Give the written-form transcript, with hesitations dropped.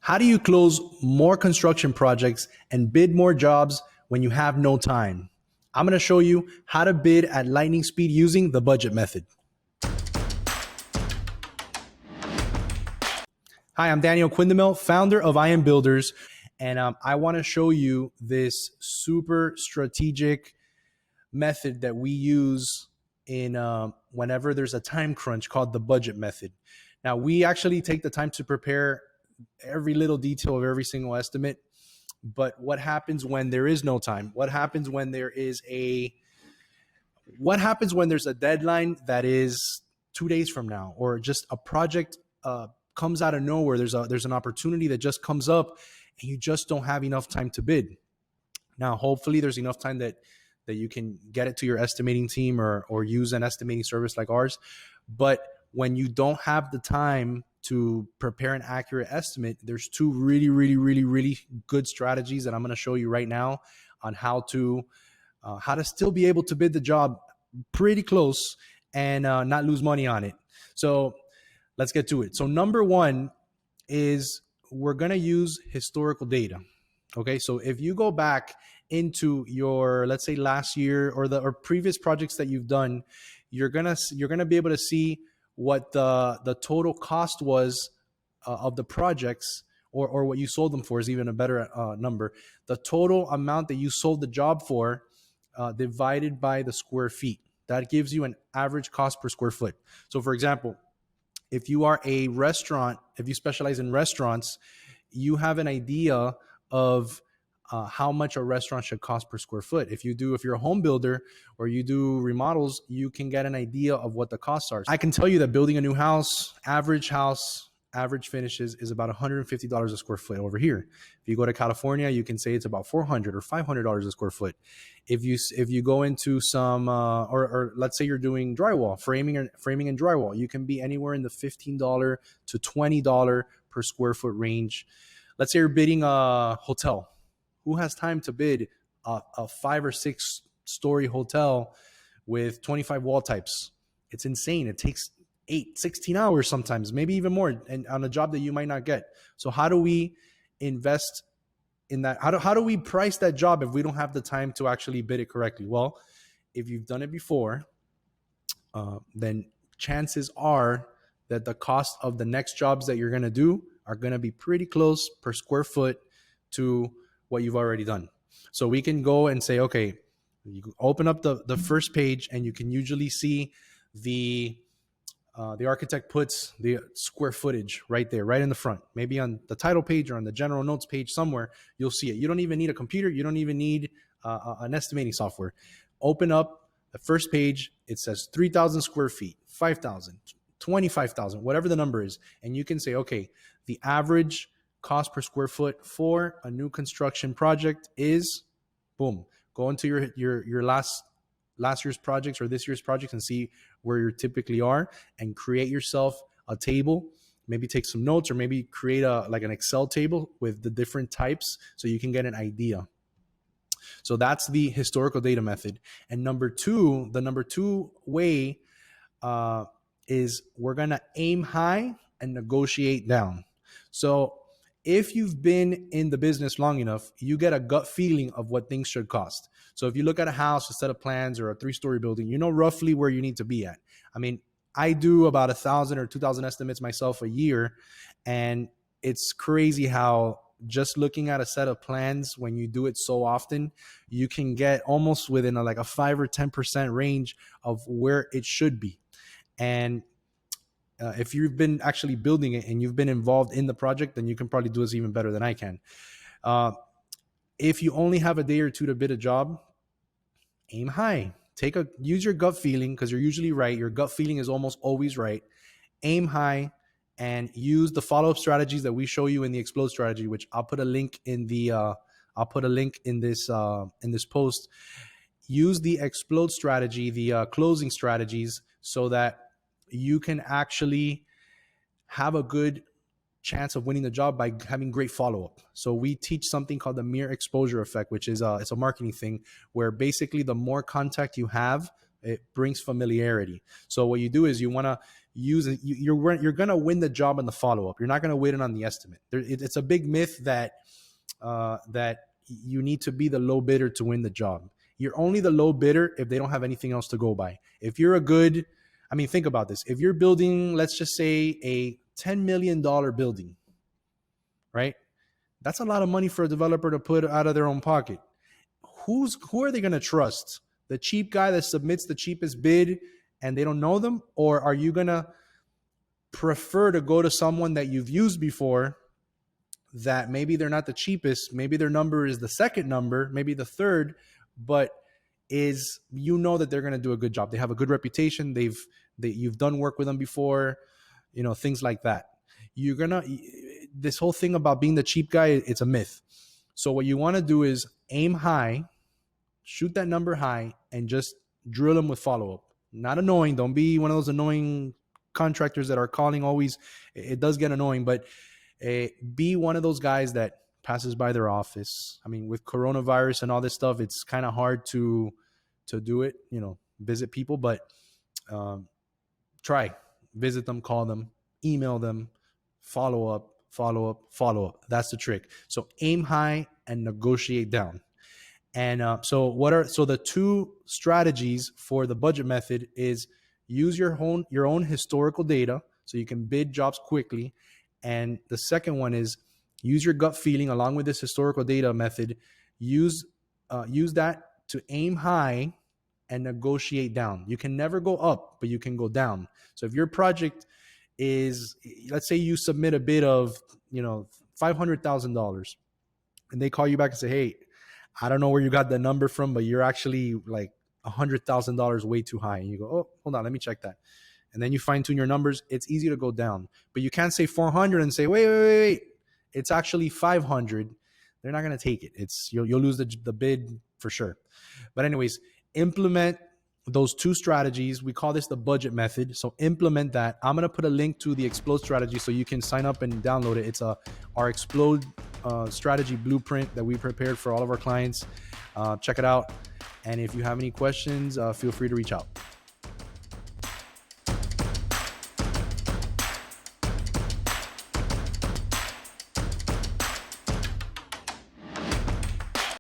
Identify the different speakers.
Speaker 1: How do you close more construction projects and bid more jobs when you have no time? I'm going to show you how to bid at lightning speed using the budget method. Hi, I'm Daniel Quindemil, founder of I Am Builders, and I want to show you this super strategic method that we use in whenever there's a time crunch called the budget method. Now, we actually take the time to prepare every little detail of every single estimate, but what happens when there is no time? What happens when there's a deadline that is 2 days from now, or just a project comes out of nowhere? There's an opportunity that just comes up and you just don't have enough time to bid. Now, hopefully there's enough time that you can get it to your estimating team or use an estimating service like ours. But when you don't have the time to prepare an accurate estimate, there's two really good strategies that I'm going to show you right now on how to still be able to bid the job pretty close and not lose money on it. So let's get to it. So number one is we're going to use historical data. Okay, so if you go back into your, let's say, last year or previous projects that you've done, you're gonna be able to see what the total cost was of the projects, or what you sold them for is even a better number. The total amount that you sold the job for divided by the square feet. That gives you an average cost per square foot. So for example, if you are a restaurant, if you specialize in restaurants, you have an idea of how much a restaurant should cost per square foot. If you're a home builder or you do remodels, you can get an idea of what the costs are. I can tell you that building a new average finishes is about $150 a square foot over here. If you go to California, you can say it's about $400 or $500 a square foot. If you go into some, or let's say you're doing drywall, framing and drywall, you can be anywhere in the $15 to $20 per square foot range. Let's say you're bidding a hotel. Who has time to bid a 5 or 6 story hotel with 25 wall types? It's insane. It takes 16 hours sometimes, maybe even more, and on a job that you might not get. So how do we invest in that? How do we price that job if we don't have the time to actually bid it correctly? Well, if you've done it before, then chances are that the cost of the next jobs that you're going to do are going to be pretty close per square foot to what you've already done. So we can go and say, okay, you can open up the first page and you can usually see the architect puts the square footage right there, right in the front. Maybe on the title page or on the general notes page somewhere, you'll see it. You don't even need a computer. You don't even need an estimating software. Open up the first page. It says 3,000 square feet, 5,000, 25,000, whatever the number is. And you can say, okay, the average cost per square foot for a new construction project is, boom, go into your last year's projects or this year's projects and see where you typically are and create yourself a table. Maybe take some notes or maybe create an Excel table with the different types so you can get an idea. So that's the historical data method. And the number two way is we're going to aim high and negotiate down. So if you've been in the business long enough, you get a gut feeling of what things should cost. So if you look at a house, a set of plans, or a 3-story building, you know roughly where you need to be at. I mean, I do about 1,000 or 2,000 estimates myself a year, and it's crazy how just looking at a set of plans, when you do it so often, you can get almost within a 5 or 10% range of where it should be. And if you've been actually building it and you've been involved in the project, then you can probably do this even better than I can. If you only have a day or two to bid a job, aim high. Use your gut feeling, because you're usually right. Your gut feeling is almost always right. Aim high and use the follow-up strategies that we show you in the Explode strategy, which I'll put a link in this post. Use the Explode strategy, the closing strategies, so that you can actually have a good chance of winning the job by having great follow-up. So we teach something called the mere exposure effect, which is it's a marketing thing where basically the more contact you have, It brings familiarity. So what you do is you want to use it. You're going to win the job on the follow-up. You're not going to win it on the estimate. It's a big myth that you need to be the low bidder to win the job. You're only the low bidder if they don't have anything else to go by. If you're think about this. If you're building, let's just say, a $10 million building, right? That's a lot of money for a developer to put out of their own pocket. Who are they going to trust? The cheap guy that submits the cheapest bid and they don't know them? Or are you going to prefer to go to someone that you've used before, that maybe they're not the cheapest, maybe their number is the second number, maybe the third, but that they're going to do a good job. They have a good reputation. You've done work with them before, things like that. This whole thing about being the cheap guy, it's a myth. So what you want to do is aim high, shoot that number high, and just drill them with follow-up. Not annoying. Don't be one of those annoying contractors that are calling always. It does get annoying, but be one of those guys that passes by their office. I mean, with coronavirus and all this stuff, it's kind of hard to do it, visit people, but try, visit them, call them, email them, follow up. That's the trick. So aim high and negotiate down. And so the two strategies for the budget method is use your own historical data so you can bid jobs quickly. And the second one is use your gut feeling along with this historical data method. Use that to aim high and negotiate down. You can never go up, but you can go down. So if your project is, let's say you submit a bid of, $500,000, and they call you back and say, hey, I don't know where you got the number from, but you're actually like $100,000 way too high. And you go, oh, hold on, let me check that. And then you fine tune your numbers. It's easy to go down, but you can't say 400 and say, wait. It's actually 500. They're not going to take it. You'll lose the bid for sure. But anyways, implement those two strategies. We call this the budget method. So implement that. I'm going to put a link to the Explode strategy so you can sign up and download it. It's our Explode strategy blueprint that we prepared for all of our clients. Check it out. And if you have any questions, feel free to reach out.